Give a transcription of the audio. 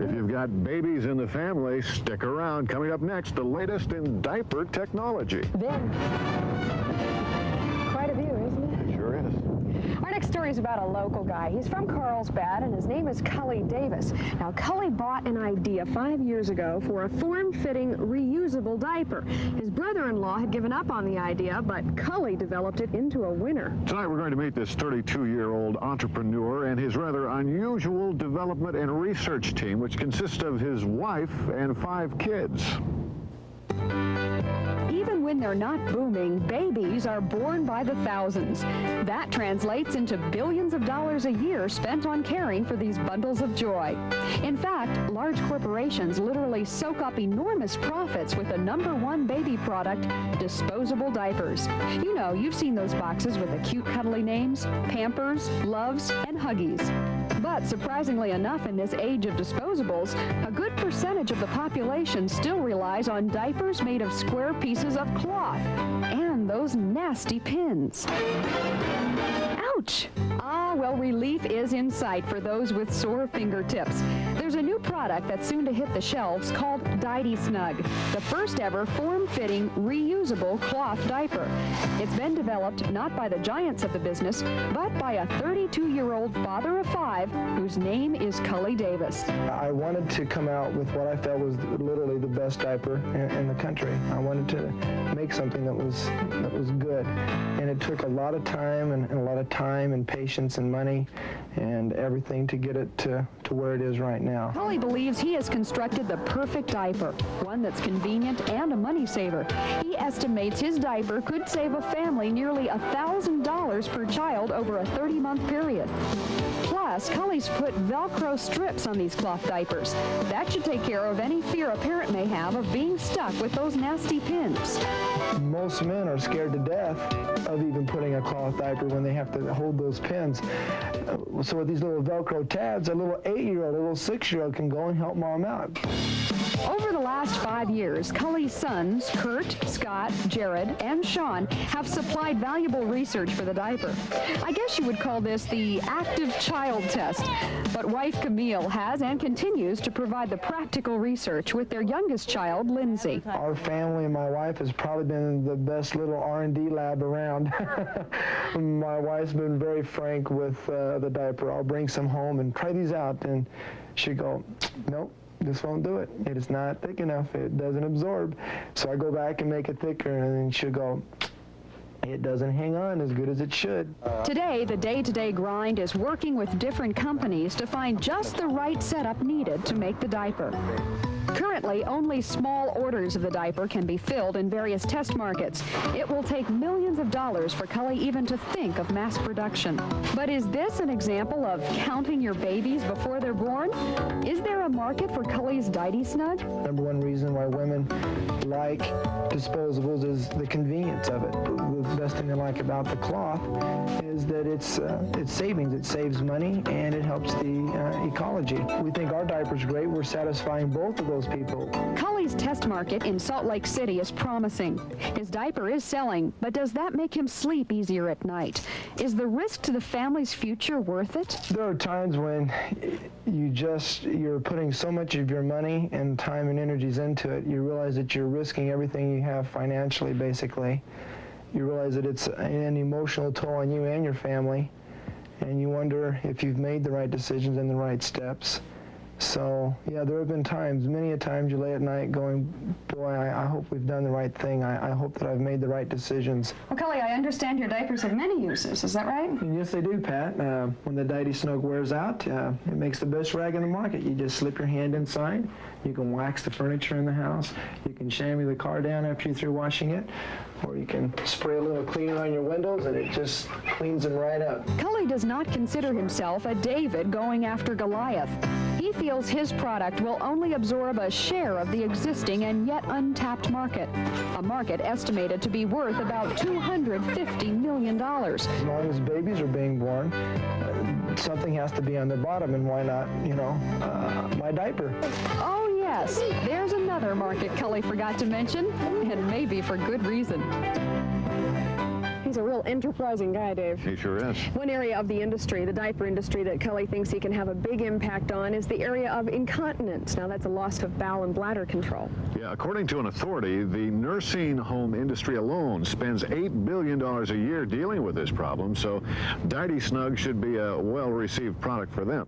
If you've got babies in the family, stick around. Coming up next, the latest in diaper technology. Then, quite a view, isn't it? It sure is. Our next story is about a local guy. He's from Carlsbad, and his name is Cully Davis. Now, Cully bought an idea 5 years ago for a form-fitting, reusable diaper. His brother-in-law had given up on the idea, but Cully developed it into a winner. Tonight we're going to meet this 32-year-old entrepreneur and his rather unusual development and research team, which consists of his wife and 5 kids. Even when they're not booming, babies are born by the thousands. That translates into billions of dollars a year spent on caring for these bundles of joy. In fact, large corporations literally soak up enormous profits with the #1 baby product, disposable diapers. You know, you've seen those boxes with the cute cuddly names, Pampers, Loves, and Huggies. But surprisingly enough, in this age of disposables, a good percentage of the population still relies on diapers made of square pieces of cloth and those nasty pins. Ouch! Ah, well, relief is in sight for those with sore fingertips. There's a new product that's soon to hit the shelves called DiddieSnug, the first ever form-fitting, reusable cloth diaper. It's been developed not by the giants of the business, but by a 32-year-old father of 5 whose name is Cully Davis. I wanted to come out with what I felt was literally the best diaper in the country. I wanted to make something that was good, and it took a lot of time and a lot of time and patience and money and everything to get it to where it is right now. Cully believes he has constructed the perfect diaper, one that's convenient and a money saver. He estimates his diaper could save a family nearly $1,000 per child over a 30-month period. Plus, Cully's put Velcro strips on these cloth diapers. That should take care of any fear a parent may have of being stuck with those nasty pins. Most men are scared to death of even putting a cloth diaper when they have to hold those pins. So with these little Velcro tabs, a little 8-year-old, a little 6-year-old can go and help mom out. Over the last 5 years, Cully's sons, Kurt, Scott, Jared, and Sean, have supplied valuable research for the diaper. I guess you would call this the active child test. But wife Camille has and continues to provide the practical research with their youngest child, Lindsay. Our family and my wife has probably been the best little R&D lab around. My wife's been very frank with the diaper. I'll bring some home and try these out, and she'll go, nope. This won't do it. It is not thick enough. It doesn't absorb. So I go back and make it thicker, and then she'll go, it doesn't hang on as good as it should. Today, the day-to-day grind is working with different companies to find just the right setup needed to make the diaper. Currently, only small orders of the diaper can be filled in various test markets. It will take millions of dollars for Cully even to think of mass production. But is this an example of counting your babies before they're born? Is there a market for Cully's DiddieSnug? #1 reason why women like disposables is the convenience of it. The best thing I like about the cloth is that it's savings. It saves money and it helps the ecology. We think our diaper's great. We're satisfying both of those people. Cully's test market in Salt Lake City is promising. His diaper is selling, but does that make him sleep easier at night? Is the risk to the family's future worth it? There are times when you're putting so much of your money and time and energies into it, you realize that you're risking everything you have financially, basically. You realize that it's an emotional toll on you and your family, and you wonder if you've made the right decisions and the right steps. So, yeah, there have been times, many a times you lay at night going, boy, I hope we've done the right thing. I hope that I've made the right decisions. Well, Cully, I understand your diapers have many uses. Is that right? And yes, they do, Pat. When the DiddieSnug wears out, it makes the best rag in the market. You just slip your hand inside. You can wax the furniture in the house. You can chamois the car down after you're through washing it. Or you can spray a little cleaner on your windows, and it just cleans them right up. Cully does not consider himself a David going after Goliath. He feels his product will only absorb a share of the existing and yet untapped market, a market estimated to be worth about $250 million. As long as babies are being born, something has to be on the bottom, and why not, my diaper. Oh, yes, there's another market Cully forgot to mention, and maybe for good reason. He's a real enterprising guy, Dave. He sure is. One area of the industry, the diaper industry, that Cully thinks he can have a big impact on is the area of incontinence. Now, that's a loss of bowel and bladder control. Yeah, according to an authority, the nursing home industry alone spends $8 billion a year dealing with this problem, so DiddieSnug should be a well-received product for them.